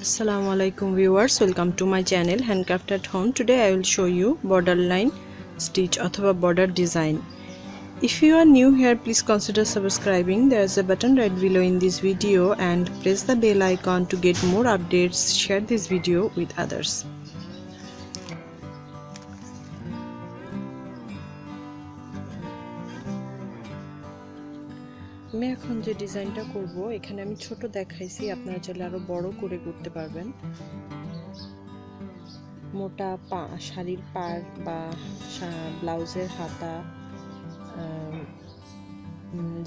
Assalamualaikum viewers, welcome to my channel Handcraft at Home. Today I will show you borderline stitch or border design. If you are new here, please consider subscribing. There is a button right below in this video and press the bell icon to get more updates. Share this video with others. আমি এখন যে ডিজাইনটা করব এখানে আমি ছোট দেখাইছি, আপনারা চাইলে আরো বড় করে করতে পারবেন। মোটা শাড়ির পাড় বা ব্লাউজের হাতা,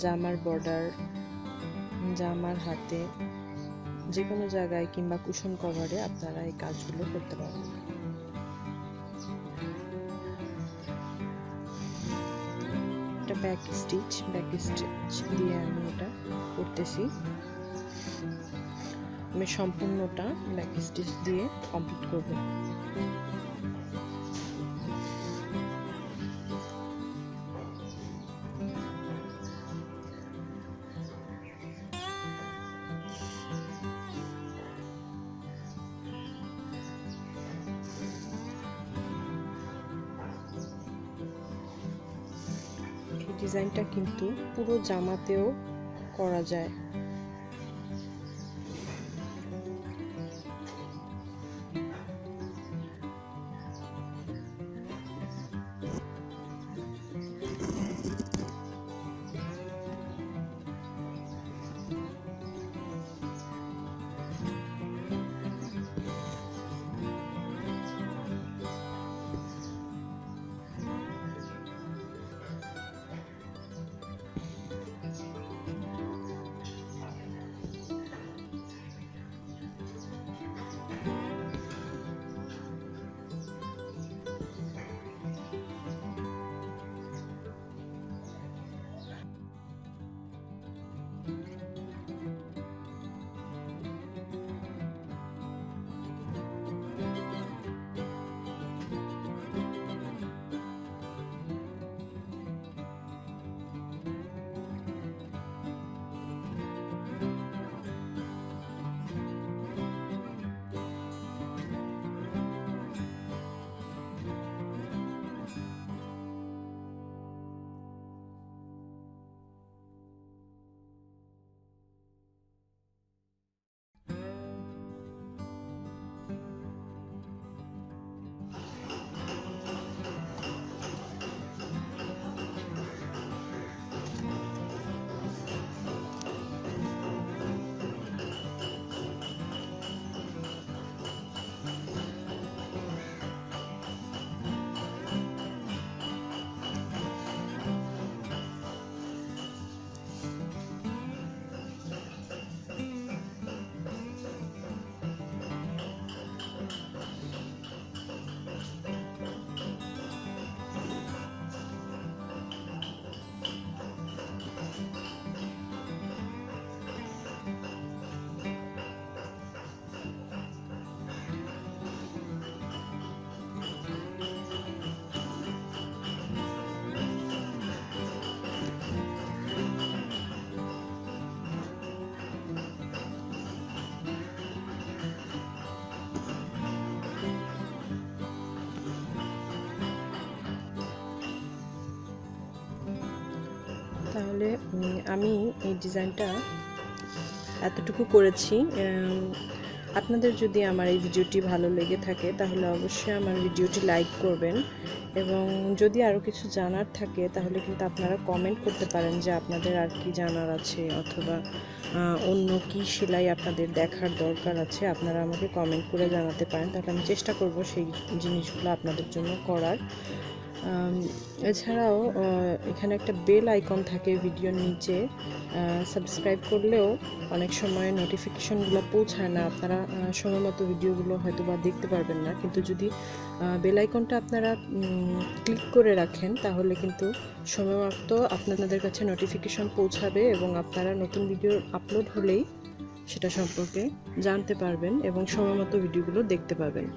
জামার বর্ডার, জামার হাতে, যে কোনো জায়গায় কিংবা কুশন কভারে আপনারা এই কাজগুলো করতে পারবেন। ব্যাক স্টিচ দিয়ে আমি এটা করতেছি। আমি সম্পূর্ণটা ব্যাক স্টিচ দিয়ে কমপ্লিট করব। ডিজাইনটা কিন্তু পুরো জামাতেও করা যায়। তাহলে আমি এই ডিজাইনটা এতটুকু করেছি। আপনাদের যদি আমার এই ভিডিওটি ভালো লেগে থাকে তাহলে অবশ্যই আমার ভিডিওটি লাইক করবেন, এবং যদি আরও কিছু জানার থাকে তাহলে কিন্তু আপনারা কমেন্ট করতে পারেন যে আপনাদের আর কি জানার আছে, অথবা অন্য কি সেলাই আপনাদের দেখার দরকার আছে, আপনারা আমাকে কমেন্ট করে জানাতে পারেন। তাহলে আমি চেষ্টা করব সেই জিনিসগুলো আপনাদের জন্য করার। এছাড়াও এখানে একটা বেল আইকন থাকে ভিডিওর নিচে, সাবস্ক্রাইব করলেও অনেক সময় নোটিফিকেশনগুলো পৌঁছায় না, আপনারা সময় মতো ভিডিওগুলো হয়তো বা দেখতে পারবেন না। কিন্তু যদি বেল আইকনটা আপনারা ক্লিক করে রাখেন তাহলে কিন্তু সময় মতো আপনাদের কাছে নোটিফিকেশন পৌঁছাবে এবং আপনারা নতুন ভিডিও আপলোড হলেই সেটা সম্পর্কে জানতে পারবেন এবং সময় মতো ভিডিওগুলো দেখতে পাবেন।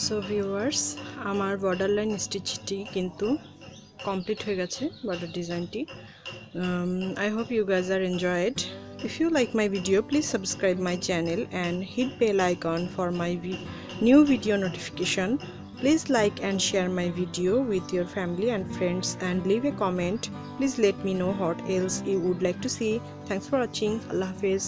সো ভিউয়ার্স, আমার বর্ডার লাইন স্টিচটি কিন্তু কমপ্লিট হয়ে গেছে, বর্ডার ডিজাইনটি। I hope you guys are enjoyed. If you like my video, please subscribe my channel and hit bell icon for my new video notification. Please like and share my video with your family and friends and leave a comment. Please let me know what else you would like to see. Thanks for watching. Allah Hafiz.